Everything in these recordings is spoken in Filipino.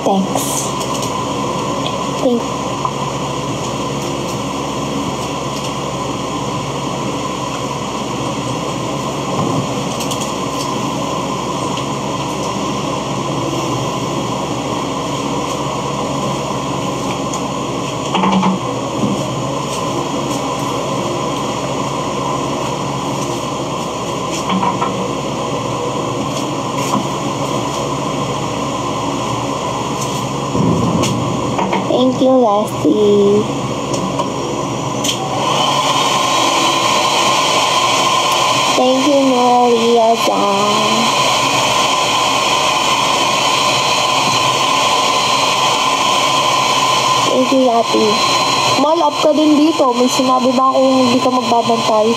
Thanks. Thank you. Thank you, Leslie. Thank you, Maria-san. Thank you, Yati. Mal, up ka din dito. May sinabi ba akong hindi ka magbabantay?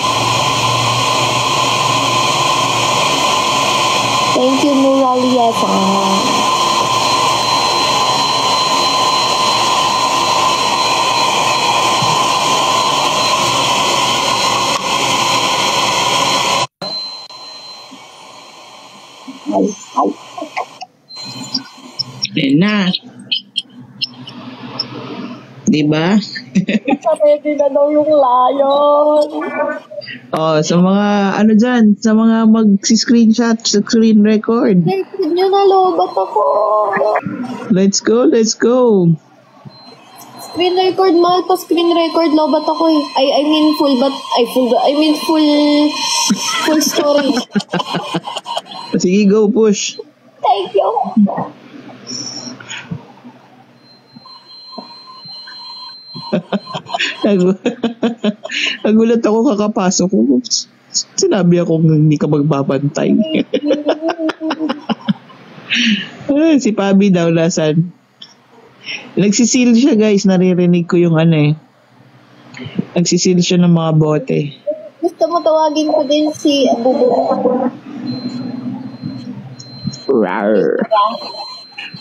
Thank you, Maria-san. Yan na. Diba? Ready na daw yung lion. Oh, sa mga ano dyan, sa mga mag-screenshot, screen record. Record nyo na, lobat ako. Let's go, let's go. Screen record, mahal pa screen record, lobat ako eh. I mean full story. Sige, go, push. Thank you. Nagulat ako kakapasok ko. Sinabi ako hindi ka magbabantay. Si Pabi daw nasan. Nagsisil siya, guys. Naririnig ko yung ano eh. Nagsisil siya ng mga bote. Gusto mo tawagin ko din si Abubu. Rar.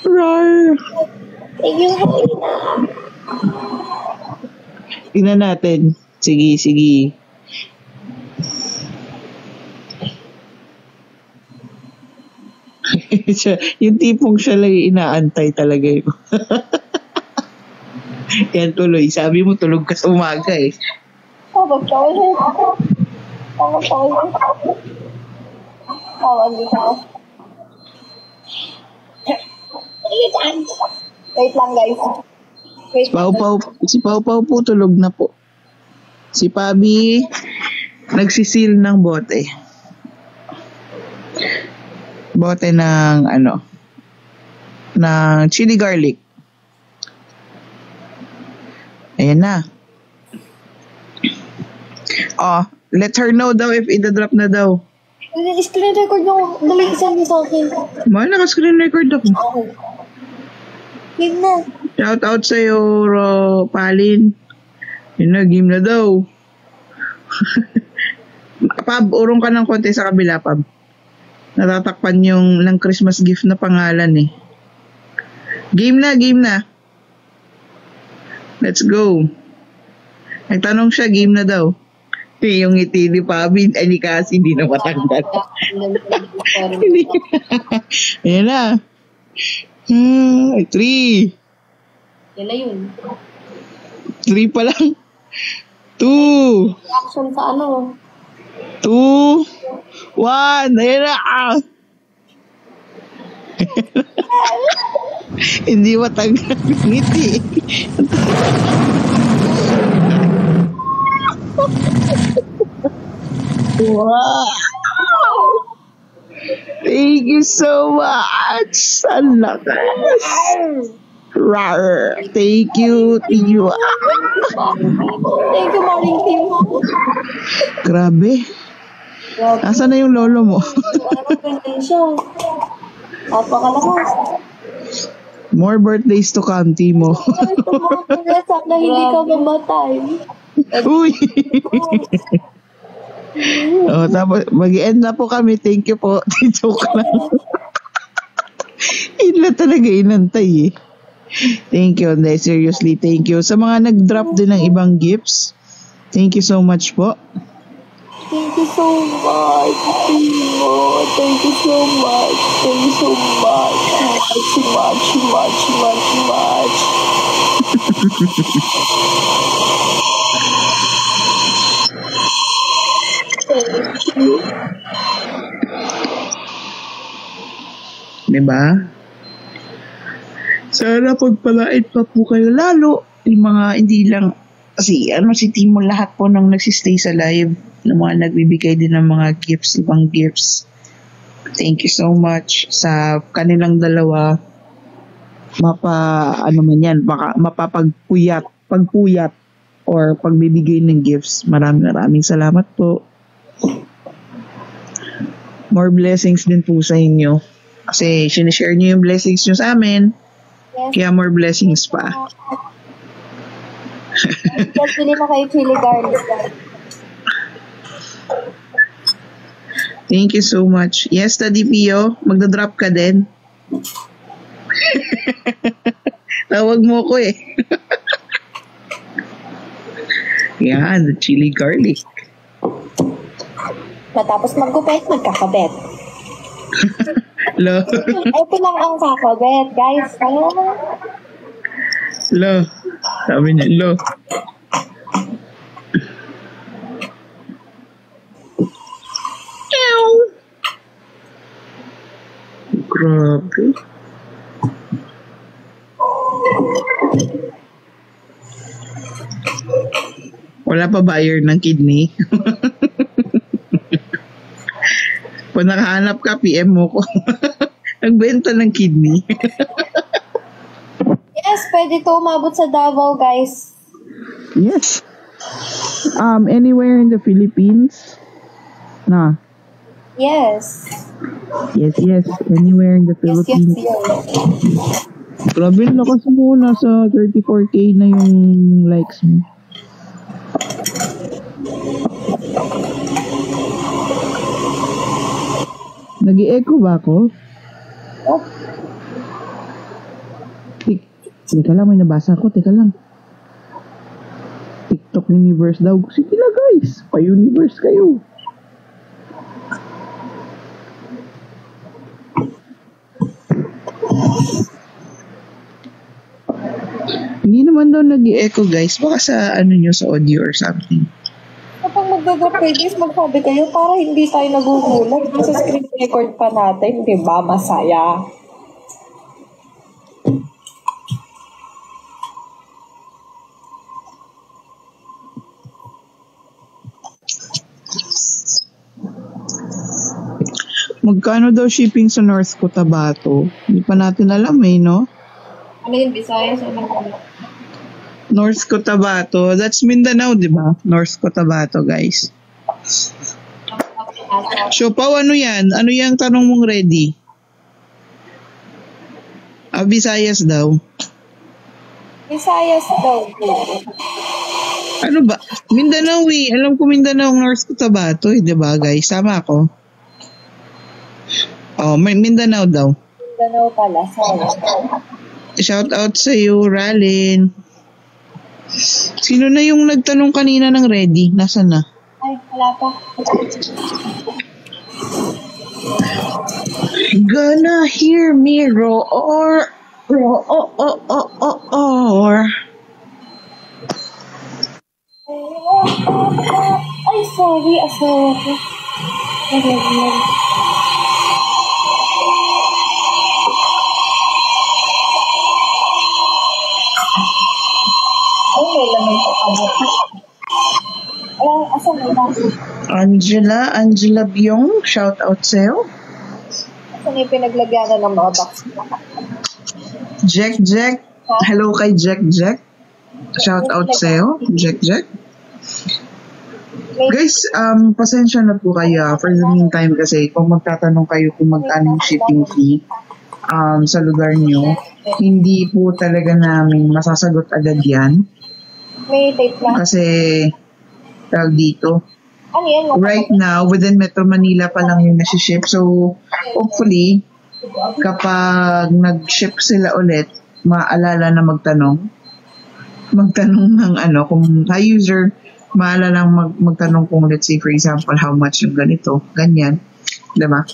Rar. Thank you, Halina. Tingnan natin. Sige, sige. Yung tipong siya lang inaantay talaga yun. Yan tuloy. Sabi mo tulog ka sa umaga eh. Tawag dito. Wait lang, guys. Si Pau Pau po tulog na po. Si Pabi nagsisil ng bote. Bote ng ano? Ng chili garlic. Ayan na. Oh, let her know daw if ida-drop na daw. Screen record yung dali isang sa akin. Mahal, naka-screen record ako. Okay. Game na. Shout out sa'yo, Palin. Yun na, game na daw. Pab, urong ka ng konti sa kabila, Pab. Natatakpan yung ng Christmas gift na pangalan eh. Game na, game na. Let's go. Nagtanong siya, game na daw. Yung ngiti ni Pabi, ay ni Cassie, hindi na matanggal. Ayan na. 3. Yan na yun. 3 pa lang. 2. Action sa ano? 2. 1. Ayan na. Hindi matanggal yung ngiti. Wow. Thank you so much. Ang lakas. Rar. Thank you, Tiyo. Thank you, morning team. Grabe. Nasaan na yung lolo mo? Napakalakas. More birthdays to come, Timo. Sana hindi ka mamatay. Uy! Tapos, mag-end na po kami. Thank you po. Joke lang. Yun lang talaga inantay eh. Thank you. Hindi, seriously, thank you. Sa mga nag-drop din ng ibang gifts, thank you so much po. Thank you so much, Timo. Thank you so much. Thank you so much. Much. Thank you. Diba? Sana pagpalain pa po kayo lalo. Yung mga hindi lang, kasi si Timo lahat po nang nagsistay sa live, ng mga nagbibigay din ng mga gifts, ibang gifts. Thank you so much sa kanilang dalawa. Pagpuyat or pagbibigay ng gifts. Maraming salamat po. More blessings din po sa inyo. Kasi sinishare nyo yung blessings nyo sa amin. Yes. Kaya more blessings pa. Just bili na kayo chili garlic. Thank you so much. Yes, Daddy Pio, magdadrop ka din. Tawag mo ko eh. Yan, the chili garlic. Matapos maggupit, magkakabet. Lo. Ito lang ang kakabet, guys. Lo. Sabi niya, lo. Ew. Grabe. Wala pa buyer ng kidney. Kung nakahanap ka, PM mo ko. Nagbenta ng kidney. Yes, pwede to umabot sa Davao, guys. Yes. Anywhere in the Philippines? Na. Yes. Yes. Anywhere in the Philippines. Yes. Grabe, lakas mo. Nasa 34K na yung likes mo. Nag-i-echo ba ako? Oh, Teka lang, may nabasa ko. Teka lang. TikTok Universe daw. Sige na guys. Pa-universe kayo. Hindi naman daw nag-i-echo guys. Baka sa nyo, sa audio or something. kapag magdadapagis, magsabi kayo para hindi tayo nagugulat. Sa screen record pa natin, di ba? Masaya. Magkano daw shipping sa North Cotabato? Hindi pa natin alam eh, no? Ano yun, Visayas? Ano yun? North Cotabato. That's Mindanao, di ba? North Cotabato, guys. So, Pao, ano yan? Ano yung tanong mong ready? Visayas daw. Visayas daw. Ano ba? Mindanao eh. Alam ko Mindanao, North Cotabato eh, di ba, guys? Tama ako. Oh, may Mindanao daw. Mindanao pala. Sorry. Shout out sa iyo, Ralin. Sino na yung nagtanong kanina ng ready? Nasaan na? Ay, wala pa. Gonna hear me roar. Ay, sorry. Asawa ko. Nagaglag. Ay, may laman ko kabot. Ay, asan na ba? Angela Byong, shout out sa'yo. Asan yung pinaglagyanan ng mga box? Jack, hello kay Jack. Shout out sa'yo, Jack. Guys, pasensya na po kayo for the meantime kasi kung magtatanong kayo kung magkano yung shipping fee, sa lugar nyo, hindi po talaga namin masasagot agad yan. May date na. Kasi, tawag dito, Ano yan? right now, within Metro Manila pa lang yung nasi-ship. So, hopefully, kapag nag-ship sila ulit, maalala na magtanong ng kung hi user, maalala magtanong kung let's say for example, how much yung ganito, ganyan. Diba?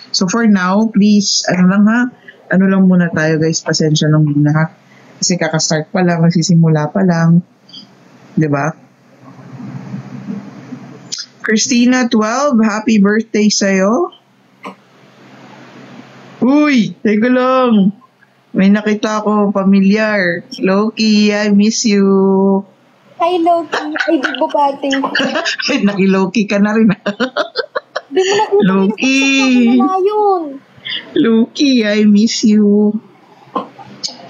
So for now, please, ano lang muna tayo guys, pasensya lang muna ha. Kasi kakastart pa lang, magsisimula pa lang. Diba? Christina 12, happy birthday sa'yo. Uy, teka lang. May nakita ko, familiar. Loki, I miss you. Hi, Loki. Ay, di ba pati? Naki-Loki ka na rin. Di mo nakita. Loki. Yun. Loki, I miss you.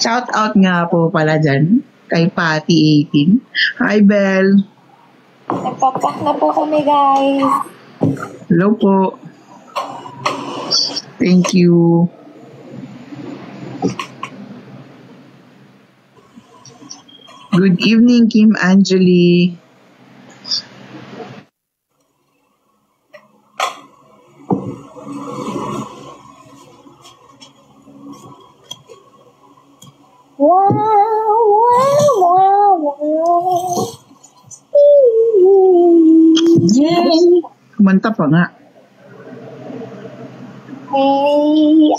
Shout out nga po pala dyan kay Patty 18. Hi, Belle. Nagpapak na po kami, guys. Hello po. Thank you. Good evening, Kim Angeli. Wow, wow, wow, wow. Kumanta pa nga. Hey,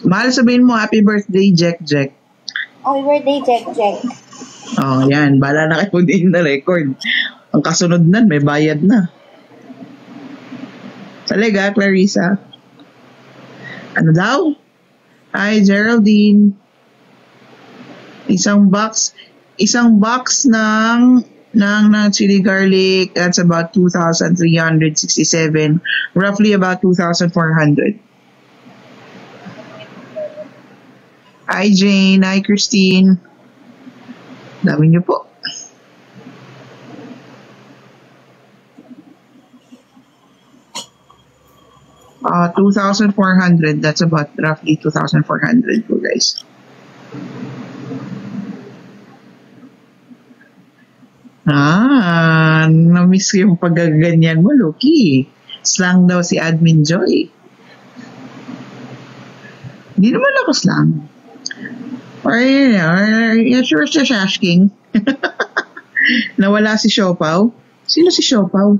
Mahal, sabihin mo, happy birthday, Jack Jack. happy birthday, Jack Jack. Oh, yan. Bala na kayo din na record. Ang kasunod nan, may bayad na. Talaga, Clarissa? Ano daw? Hi, Geraldine. Isang box ng chili garlic, that's about 2,367. Roughly about 2,400. Hi, Jane. Hi, Christine. Dami niyo po. Uh, 2,400. That's about roughly 2,400 po, guys. Na-miss ko yung paggaganyan mo, Loki. Slang daw si Admin Joy. Hindi naman ako slang. Or sure siya asking. Nawala si Siopaw. Sino si Siopaw?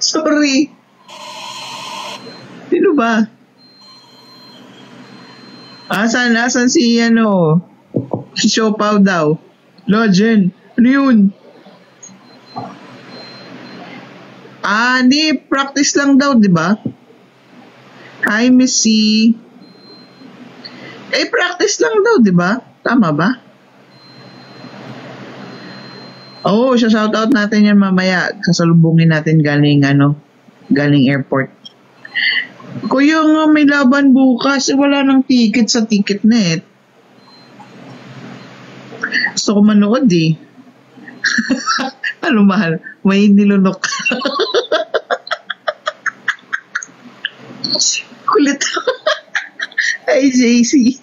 Sorry. Sino ba? Asan si si Siopaw daw. Logen. Ano yun? Hindi. Practice lang daw, di ba? Hi, Missy. Practice lang daw, di ba? Tama ba? Oo, shoutout natin yan mamaya. Sasalubungin natin galing airport. Kuya nga, may laban bukas. Wala nang ticket sa Ticketnet. Gusto ko manood eh. Ano mahal? May nilunok. Kulit. Ay, JC.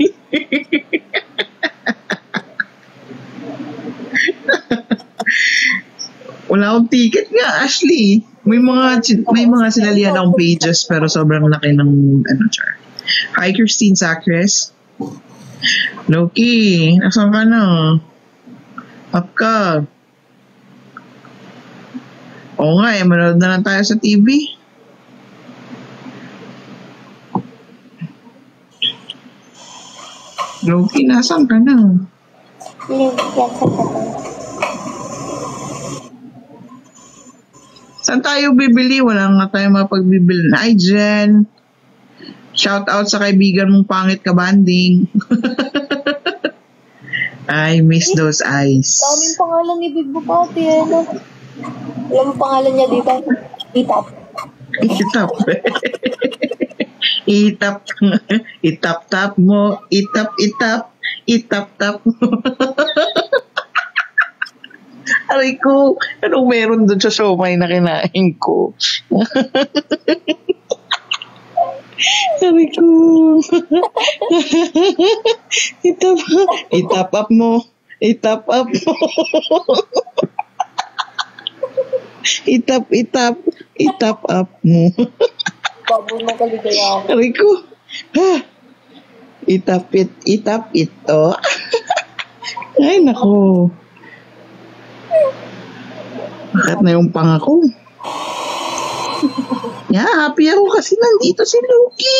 Wala akong ticket nga, Ashley. May mga sinalihan akong pages pero sobrang laki ng char. Hi, Christine Sacres. Loki, nasan ka na? Up ka. Oo nga, manood na lang tayo sa TV. Loki, nasan ka na? Link yan sa tabi. Saan tayo bibili? Wala nga tayo mapagbibili. Hi, Jen. Shout out sa kaibigan mong pangit ka banding. I miss those eyes. Daming pangalan ni Big Bupati. Alam mo pangalan niya dito? Itap. Itap. Itap-tap mo. Itap-itap. Itap-tap mo. Aray ko, anong meron doon sa siomay na kinain ko? Sabi ko, itap up mo. Itap up mo. Itap up mo. Baboy mo kaligaya ako. Sabi ko, itap ito. Ay, nako. Bakit na yung pangako? Yeah, happy ako kasi nandito si Loki.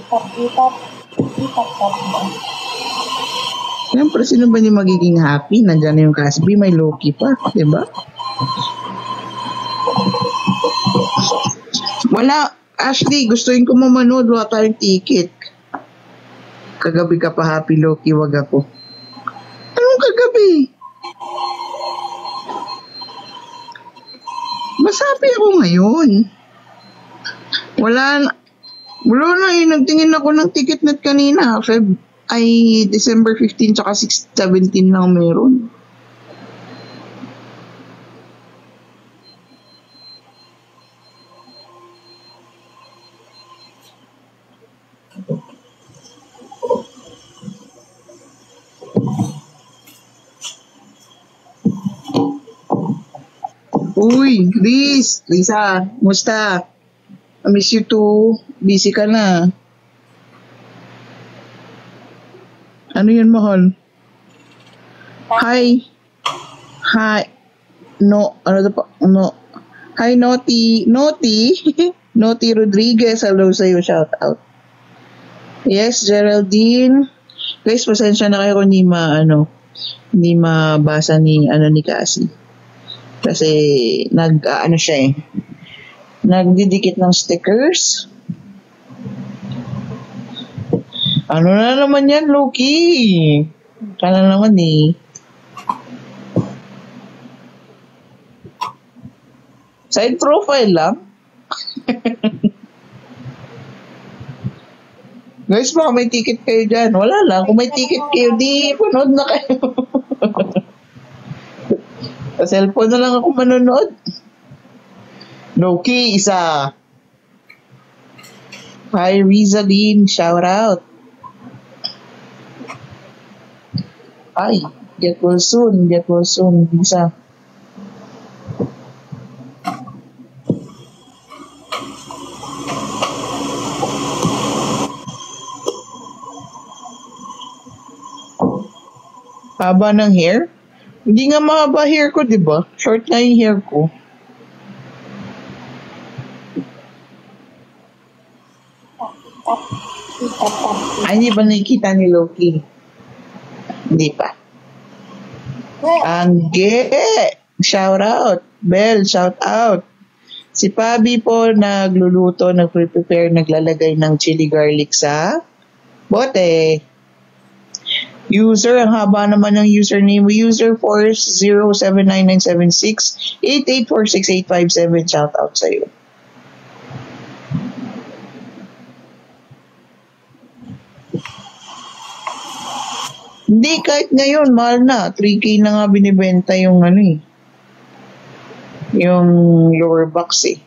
Itap mo. Siyempre, sino ba yung magiging happy? Nandiyan na yung Casby, may Loki pa, di ba? Wala. Ashley, gustuin ko mamanood. Wala tayong ticket. Kagabi ka pa happy, Loki. Wag ako. Anong kagabi? Mas happy ako ngayon. Wala na eh. Nagtingin ako ng ticket net kanina. Ay December 15 tsaka 17 lang meron. Uy, Lisa, musta? I miss you too. Busy ka na. Ano yun, mahal? Hi. No, ano to pa? No. Hi, Naughty. Naughty Rodriguez. Hello sa'yo. Shout out. Yes, Geraldine. Guys, pasensya na kayo kung hindi mabasa ni Cassie. Kasi siya eh. Nagdidikit ng stickers. Ano na naman yan, Loki? Kana naman eh. Side profile lang. Guys, baka may ticket kayo dyan. Wala lang. Kung may ticket kayo, di panood na kayo. Sa cellphone na lang ako manonood. Loki, isa. Hi, Rizaline. Shout out. Ay, get well soon. Isa. Haba ng hair? Hindi nga mahaba hair ko, di ba? Short na yung hair ko. Ay, hindi ba nakikita ni Loki? Hindi pa. Angge! Shout out. Bell, shout out. Si Pabi po nagluluto, nagprepare, naglalagay ng chili garlic sa bote. User, ang haba naman ng username. User 4079976 88468857. Shout out sa'yo. Hindi, kahit ngayon, mahal na. 3K na nga binibenta yung yung lower box eh.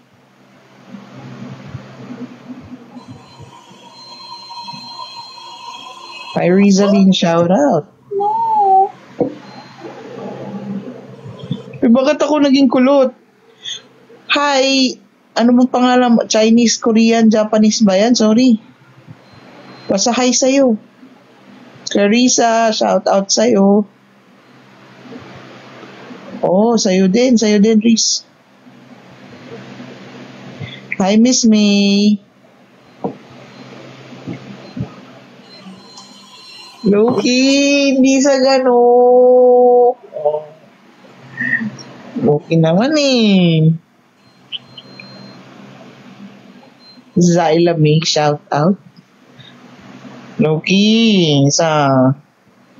Hi, Rizaline, shout out. Bakit ako naging kulot? Hi, ano mong pangalan mo? Chinese, Korean, Japanese ba yan? Sorry. Basta hi sa'yo. Clarissa, shout out sa'yo. Oh, sa'yo din, Riz. Hi, Miss May. Loki, hindi sa gano'n. Loki naman eh. Zyla May, shout out. Loki, sa...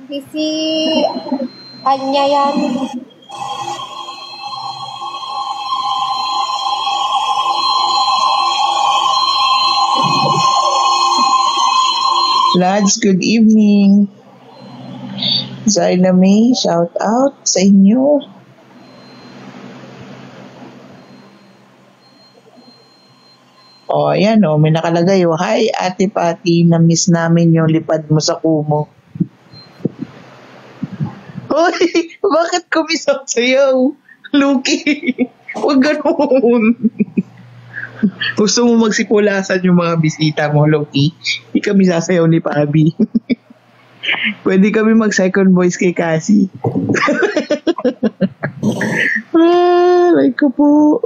Hindi si Anya yan. Lads, good evening. Zyla May, shout out sa inyo. O, ayan o, may nakalagay o, hi Ate Patty, na-miss namin yung lipad mo sa kumo. Hoy, bakit kumisaw sa'yo? Luki, huwag ganun. Gusto mo magsipulasan yung mga bisita mo, Loki? Hindi kami sasayaw ni Pabi. Pwede kami mag-second voice kay Cassie. Like ko po.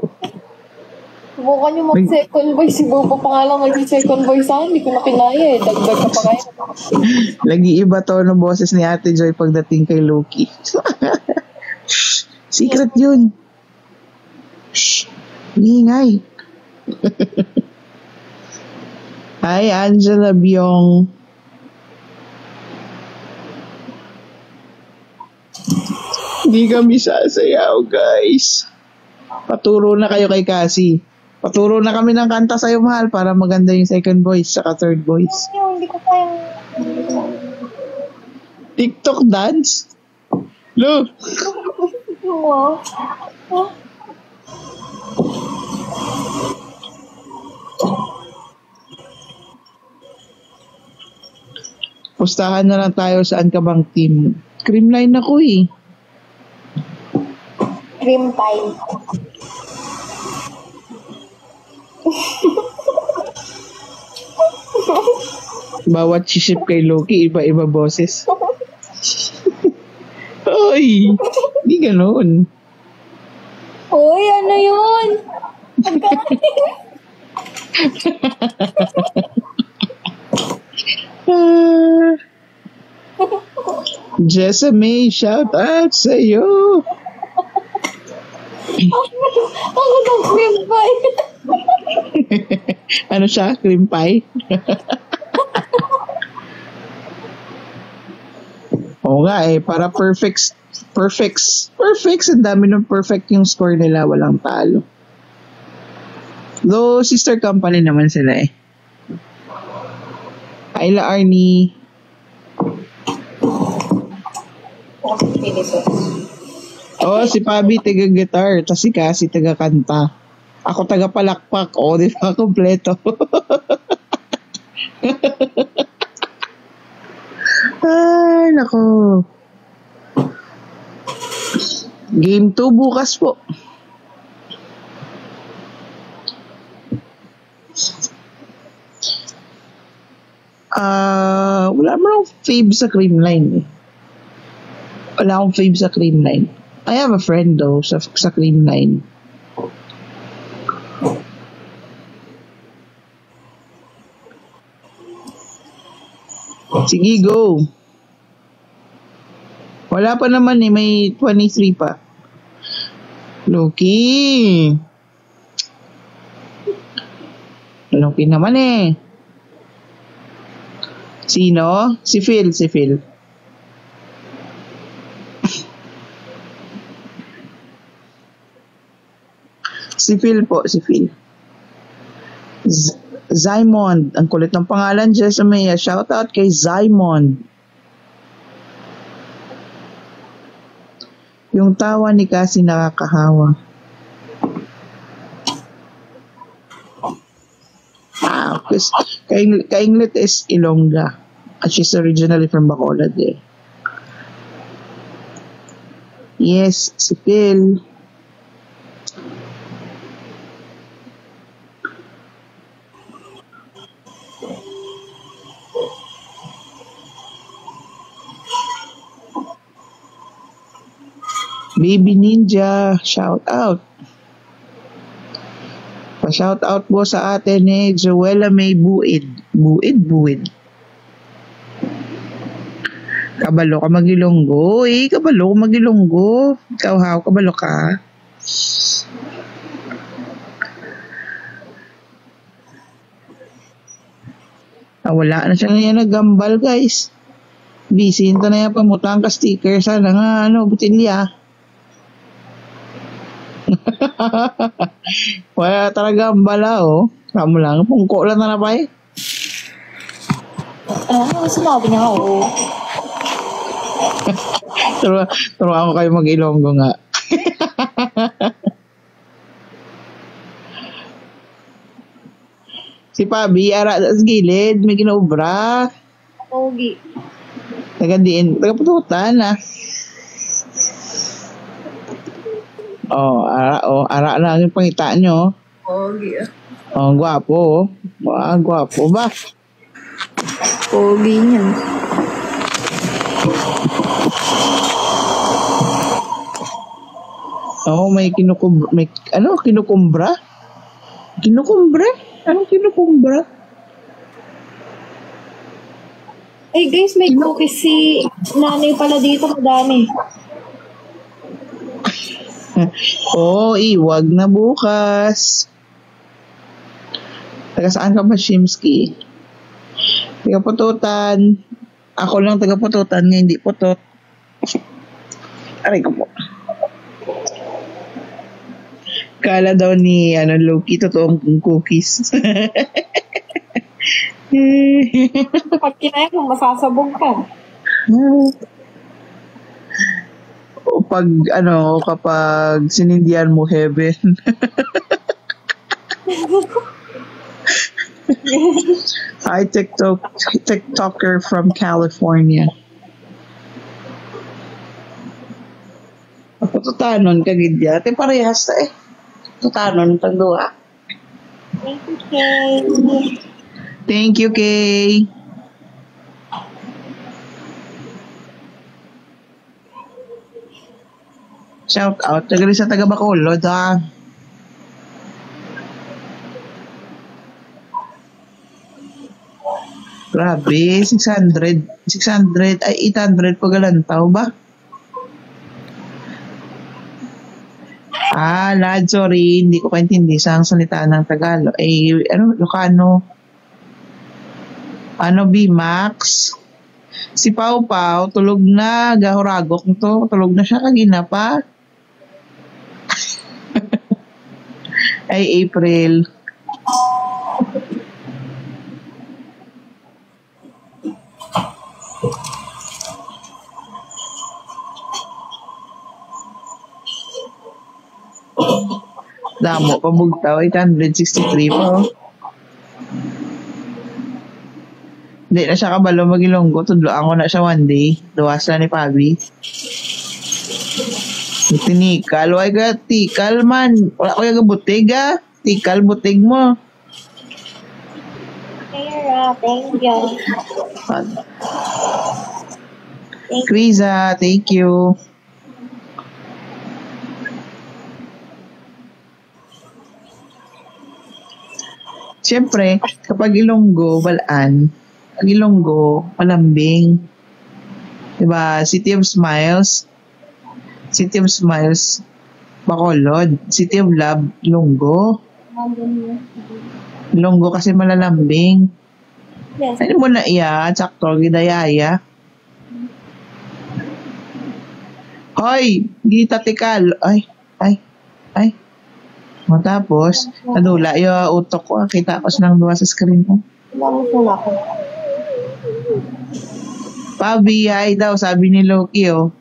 Subukan nyo mag-second voice. Si Bobo pa nga lang mag-second voice sa akin. Hindi ko na kinaya eh. Dagdag ka pa kaya. Lagi iba to ng boses ni Ate Joy pagdating kay Loki. Secret yun. Shh. Ingay. Hi, Angela Byong. Hindi kami sasayaw, guys. Paturo na kayo kay Cassie. Paturo na kami ng kanta sa'yo, mahal, para maganda yung second voice saka third voice. Hindi ko kayang... TikTok dance? Look! Pustahan na lang tayo saan ka bang team. Creamline ako eh. Cream pie. Bawat sisip kay Loki, iba-iba boses. Oy! Di ganun. Uy, ano yun? Jessamy, shout out sa'yo. Ako ng cream pie. Ano siya? Cream pie? Oo nga eh, para perfect. Ang dami ng perfect yung score nila, walang talo. Though, sister company naman sila eh. Ayla Arnie. Oh, si Pabi taga-guitar, tapos si Cassie taga-kanta. Ako taga-palakpak. Oh, di ba? Kompleto. Ay, nako. Game 2 bukas po. Wala mo akong fave sa Creamline eh. Wala akong fave sa Creamline. I have a friend though sa Creamline. Sige, go. Wala pa naman eh, may 23 pa. Loki. Loki naman eh. Sino? Si Phil. Si Phil po, si Phil. Zymond. Ang kulit ng pangalan, Jessamea. Shout out kay Zymond. Yung tawa ni Cassie nakakahawa. Kainglet is Ilongga. At she's originally from Bacolod eh. Yes, si Phil. Baby Ninja, shout out. Pa-shout out po sa atin ni Joella May Buid. Buid. Kabalo ka magilonggo. Kabalo ka magilonggo. Ikaw how, kabalo ka. Wala na siya na yan nagambal, guys. Busy na yan pamutang ka sticker. Sana nga, butilya. Wala talaga ang bala, oh. Kamu lang, pungko lang na pa eh. Sinabi niya ako. Turuan ko kayo mag-Ilonggo nga. Si Pabi, ara sa gilid, may ginaubra. Pogi. Taga-pututan ah. Ara lang yung pangita nyo. Pogi. Gwapo. Gwapo ba? Pogi niya. May kinukumbra. Kinukumbra? Kinukumbra? Anong kinukumbra? Ay guys, may cookies si nanay pala dito, madami. Iwag na bukas. Taga saan ka ba, Shimski? Taga-pututan. Ako lang taga-pututan, nga hindi putot. Aray ko po. Kala daw ni Loki, totoong cookies. Pag kinain mo, masasabog ka. O kapag sinindihan mo heaven. Hi, TikToker from California. Tutanon ka gidya. Te parehas ta eh. Tutanon tag duha. Thank you, Kay. Thank you, Kay. Shout out. Tagali sa taga Bacolod ha. Grabe, 600 ay 800 pagalantaw ba? Lad, sorry, hindi ko kaintindi sa salita ng Tagalog. Lucano? B-Max? Si Pau Pau, tulog na, gahuragok nito, tulog na siya kagina pa. Ay, April. Damo, pabugtaw, 863 po. Hindi na siya kabalo magilonggo. Tudloan ko na siya one day. Duwas na ni Pabi. Tinikal. Why ka? Tikal man. Wala ko yung butig ah. Tikal, butig mo. Kaya, thank you. Kriza, thank you. Siyempre, kapag Ilonggo, Balaan, pag Ilonggo, malambing. Diba? City of Smiles, Bacolod. City of Love, Ilonggo. Ilonggo kasi malalambing. Yes. Ano mo na iya? Sakto, gidayaya. Hoy! Gita tikal. Ay. Matapos, nadula yung utok ko. Kita ko silang duwa sa screen ko. Wala ko. Pabi, hi daw, sabi ni Loki, oh.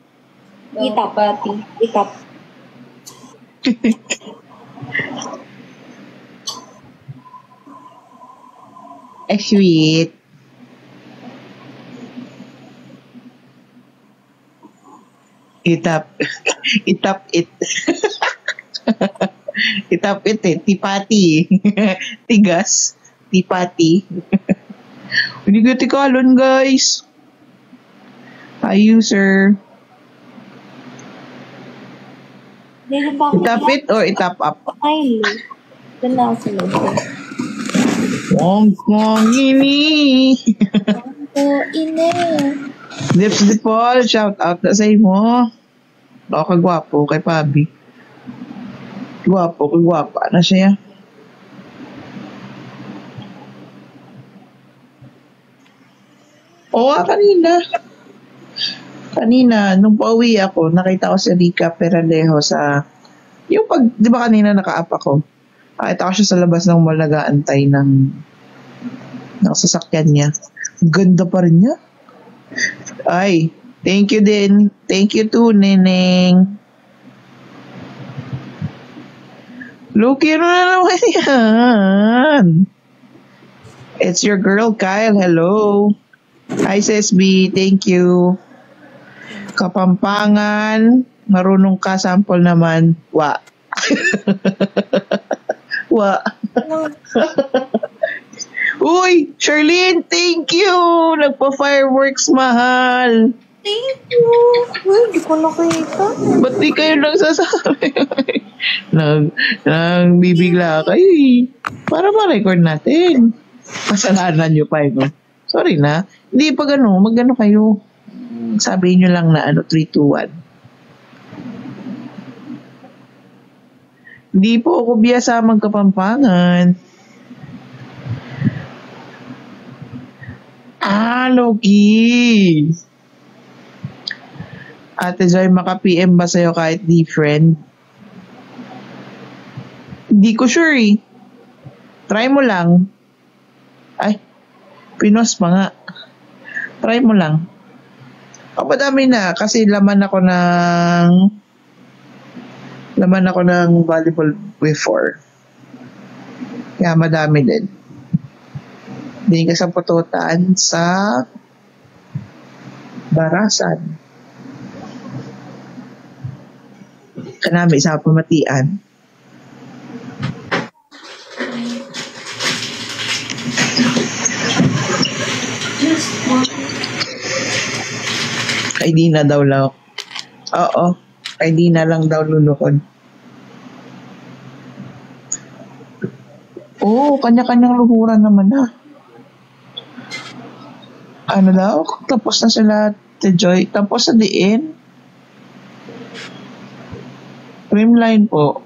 Itap, pati. Itap. Sweet. Itap it. Itap it eh. Tipati. Tigas. Tipati. Hindi ko tikalon, guys. Hi, user. Itap it or itap up? Ay, doon na ako sa loob. Wong ini. Ine. Dips di Paul, shout out na sa imo. Kagwapo kay Pabi. Kagwapa na siya. Kanina, nung pauwi ako, nakita ko si Rica Peralejo sa, di ba kanina naka-up ako? Nakita ko siya sa labas ng mall nag-aantay ng sasakyan niya. Ganda pa rin niya. Ay, thank you din. Thank you too, Neneng. Loki, ano na naman yan? It's your girl, Kyle. Hello. Hi, Sis B. Thank you. Kapampangan. Marunong ka. Sample naman. Wa. Wa. Uy, Charlene, thank you. Nagpa-fireworks, mahal. Thank you. Uy, di ko nakita. Ba't di kayo nagsasabi? Bibigla kayo eh. Para ma-record natin. Kasalanan nyo pa yun. Sorry na. Hindi pag mag-ano kayo. Sabihin nyo lang na 3, 2, 1. Hindi po ako biyasa magkapampangan. Loki. Ate Joy, maka-PM ba sa'yo kahit di friend? Hindi ko sure eh. Try mo lang. Ay, pinos pa nga. Try mo lang. Madami na kasi laman ako ng volleyball before. Kaya madami din. Hindi ka sa pututan sa Barasan. Kanami sa pamatian. Kay Dina daw lang. Oo. Kay Dina lang daw lulukod. Oo, kanya-kanyang luhuran naman na. Ano daw? Tapos na sila, Te Joy. Tapos sa diin. Creamline po.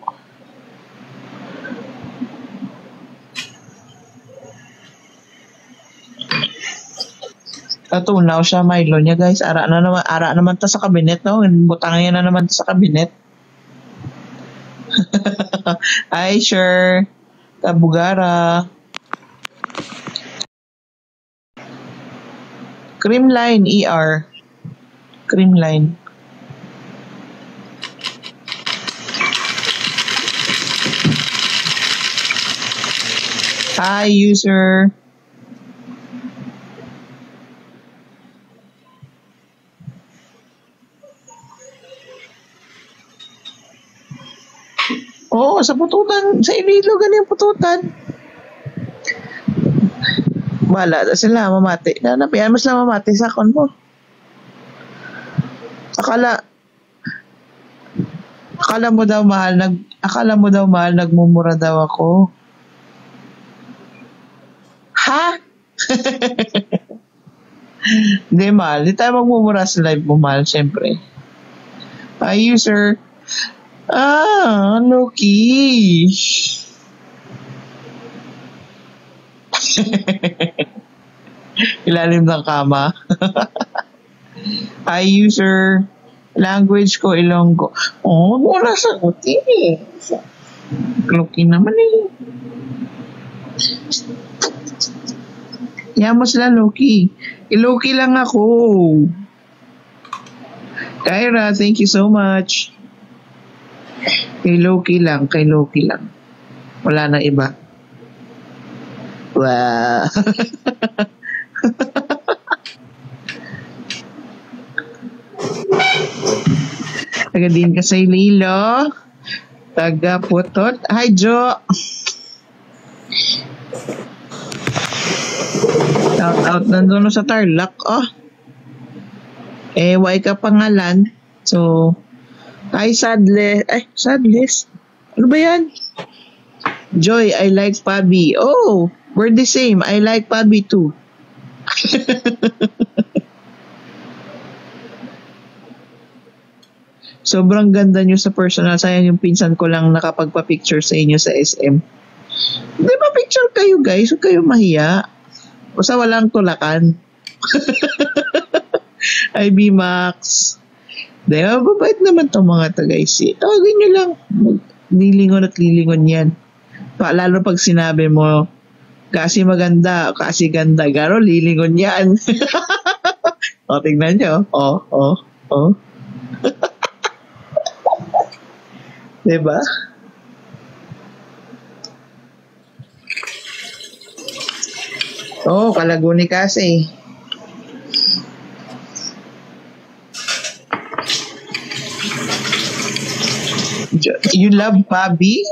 Natunaw siya, Milo niya guys. Ara naman ta sa kabinet, no? Butangin na naman ta sa kabinet. Hi, sure. Tabugara. Creamline, ER. Creamline. Hi, user. Oo, sa pututan. Sa Iloilo, ganyan pututan. Wala na sila, mamati. Nanapian mo sila mamati sa akon mo. Akala mo daw mahal, nagmumura daw ako. Ha? Hindi, mahal. Di tayo magmumura sa live mo, mahal, syempre. Hi, user. Loki. Ilalim ng kama. Hi, user. Language ko, Ilonggo. Oh, wala sagutin eh. Loki naman eh. Yan mo sila, Loki. Loki lang ako. Kyra, thank you so much. Kay Loki lang. Wala na iba. Wow. Taga din ka sa Iloilo. Taga Putot. Hi, Jo. Shout out nandun sa Tarlac. Oh. Why ka pangalan? So, hi, Sadless. Ano ba yan? Joy, I like Pabi. Oh, we're the same. I like Pabi too. Sobrang ganda nyo sa personal. Sayang yung pinsan ko lang nakapagpa-picture sa inyo sa SM. Di ba picture kayo guys? Huwag kayo mahiya. Basta walang tulakan. IB Max. Di ba? Babait naman itong mga guys. Tawagin nyo lang. Lilingon at lilingon yan. Lalo pag sinabi mo, kasi maganda, kasi ganda. Garo, lilingon yan. O, tingnan nyo. O. Diba? Oh, Kalaguni kasi. You love Pabi?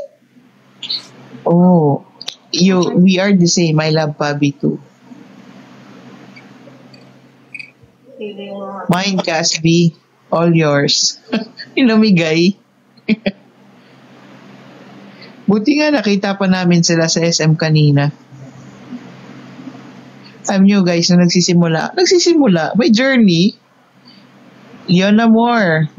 Oh, we are the same. I love Pabi too. Mine, Casby. All yours. Inamigay. Buti nga nakita pa namin sila sa SM kanina. Alam nyo guys, na nagsisimula. May journey. Leona Moore.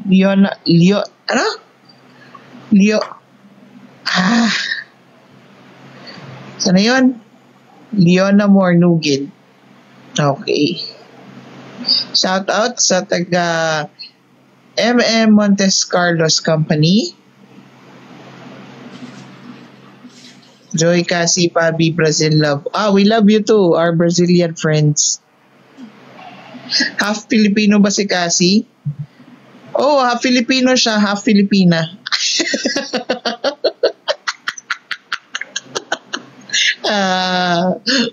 Sana yun? Leona Moore Nugid. Okay. Shout out sa taga MM Montes Carlos Company. Joy, Cassie, Pabi, Brazil love. We love you too, our Brazilian friends. Half Filipino ba si Cassie? Oh, half Filipino siya, half Filipina.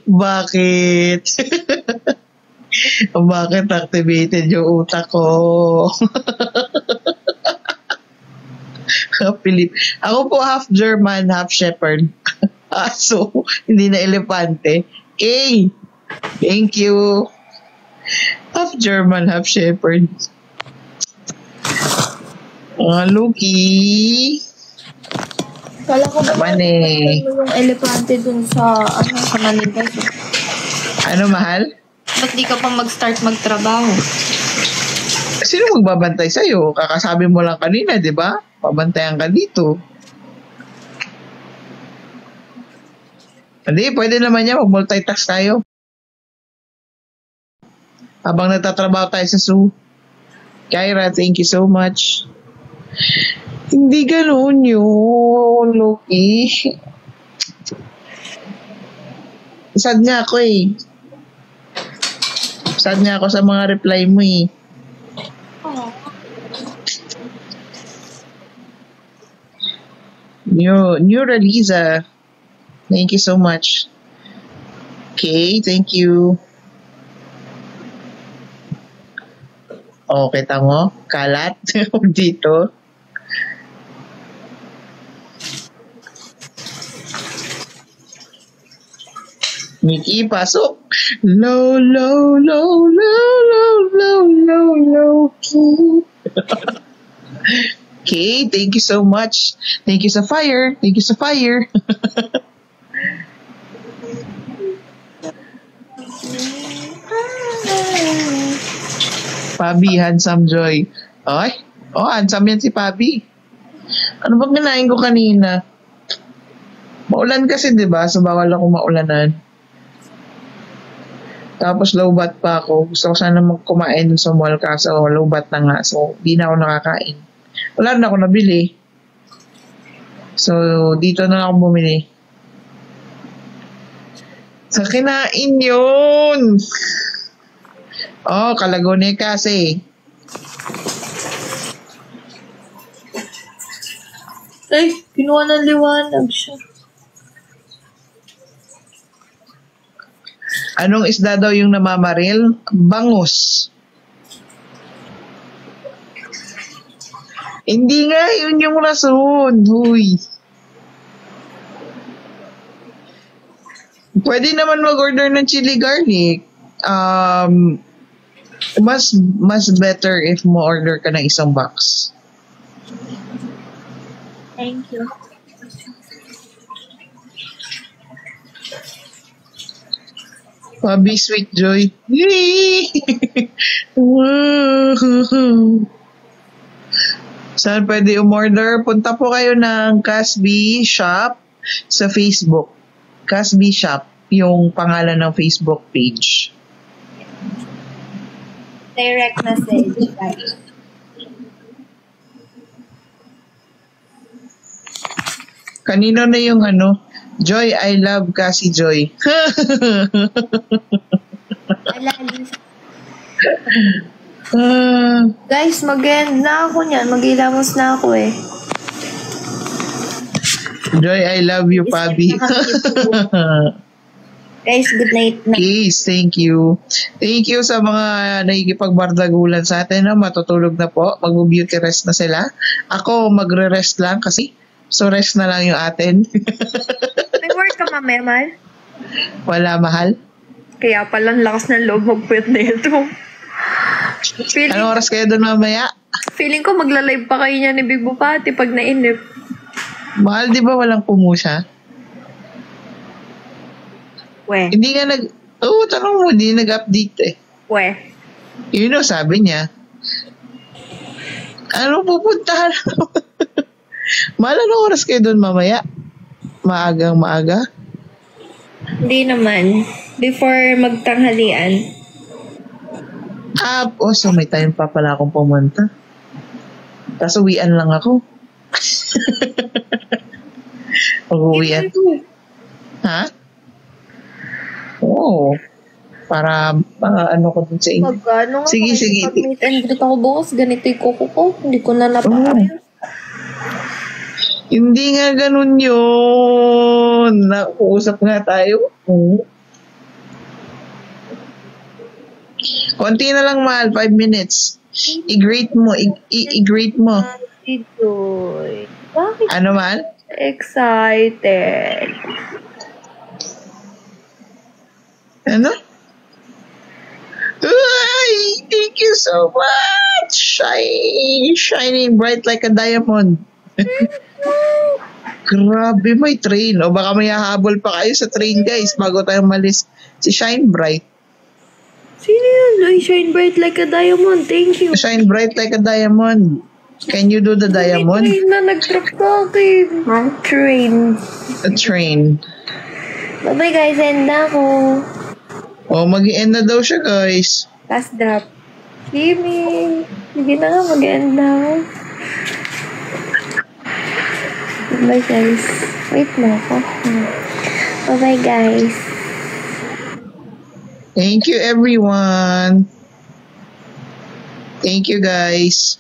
Bakit? Bakit activated yung utak ko? Ako po half German, half Shepherd. So, hindi na elepante. Okay. Thank you. Half German, half Shepherd. Lucky. Kala ko ba naman yung elepante dun sa Manila? Ano, mahal? Ba't di ka pa mag-start magtrabaho? Sino magbabantay sa'yo? Kakasabi mo lang kanina, di ba? Pabantayan ka dito. Hindi, pwede naman yan. Mag-multitask tayo. Habang nagtatrabaho tayo sa zoo. Kyra, thank you so much. Hindi ganoon yun, Loki. Sad nga ako eh. Sad nga ako sa mga reply mo eh. New Reliza. Thank you so much. Okay, thank you. Okay, tango. Kalat. Dito. Nikki, pasok. Low, low, low, low, low, low, low, low, key. Okay, thank you so much. Thank you sa fire. Thank you sa fire. Pabi, handsome joy. Ay, handsome yan si Pabi. Ano bang kinain ko kanina? Maulan kasi, di ba? So, bawal ako maulanan. Tapos low bat pa ako. Gusto ko sana kumain dun sa mall kaso low bat na nga. So, di na ako nakakain. Wala na ako nabili. So, dito na ako bumili. Sa kinain yun! Kalaguni kasi. Ay, kinuha ng liwanag siya. Anong isda daw yung namamaril? Bangus. Hindi nga, yun yung rason. Huy. Pwede naman mag-order ng chili garlic. Mas better if mo order ka ng isang box. Thank you. Pabi, sweet joy. Saan pwede umorder? Punta po kayo ng Casby Shop sa Facebook. Casby Shop, yung pangalan ng Facebook page. Direct message. Right? Kanino na yung Joy, I love Cassie Joy. Guys, mag-end na ako niyan. Mag-ilamos na ako eh. Joy, I love you, Pabi. Guys, good night na. Please, thank you. Thank you sa mga nakikipagbardagulan sa atin. No? Matutulog na po. Mag-beauty rest na sila. Ako, magre-rest lang kasi. So, rest na lang yung atin. May work ka mamaya, mahal? Wala, mahal. Kaya palang lakas ng loob magpuyat na ito. Anong oras kayo doon mamaya? Feeling ko magla-live pa kayo niya ni Big Bupati pag nainip. Mahal, di ba walang pumusya? We. Hindi nga tanong mo, hindi nag-update eh. We. Yun o, sabi niya. Ano pupuntahan? Mahal, anong oras kayo doon mamaya? Maagang maaga? Hindi naman. Before magtanghalian. So may time pa pala akong pumunta. Tapos uwian lang ako. Pag-uwian. Ha? Oo. Para ano ko dun sa inyo. Magkano nga? Sige. Pag-meet and greet ako bukas, ganito yung kuko ko. Hindi ko na napaayos. Hindi nga ganun yun. Nakuusap nga tayo. Konti na lang, mahal. 5 minutes. I-greet mo. I-greet mo. Joy. Bakit Ano, mahal? excited? Ano? Ay, thank you so much. Shining bright like a diamond. Grabe, may train. O baka may hahabol pa kayo sa train, guys, bago tayo malis. Si Shine Bright. Sino yun? Ay, shine bright like a diamond. Thank you. Shine bright like a diamond. Can you do the diamond? May train na nag-drop sa akin. Train. A train. Bye-bye guys, end na ako. Mag-i-end na daw siya, guys. Last drop. Kimi. Sige na nga, mag-end na ako. Bye guys. Wait na ako. Bye-bye guys. Thank you, everyone. Thank you, guys.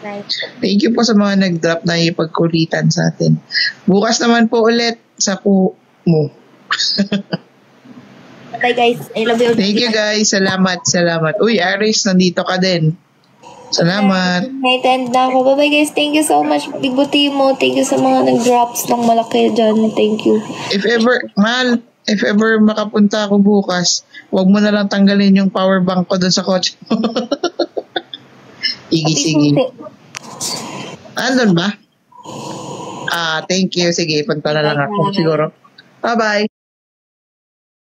Bye. Thank you po sa mga nag-drop na ipagkulitan sa atin. Bukas naman po ulit sa po mo. Bye guys. I love you. Thank you, guys. Salamat. Uy, Aris, nandito ka din. Salamat. Night end na ako. Bye-bye guys. Thank you so much. Big Butimo. Thank you sa mga nag-drops ng malaki dyan. Thank you. If ever makapunta ako bukas, wag mo na lang tanggalin yung power bank ko doon sa kotse mo. Sige. Andun ba? Thank you. Sige, punta na lang ako siguro. Bye-bye.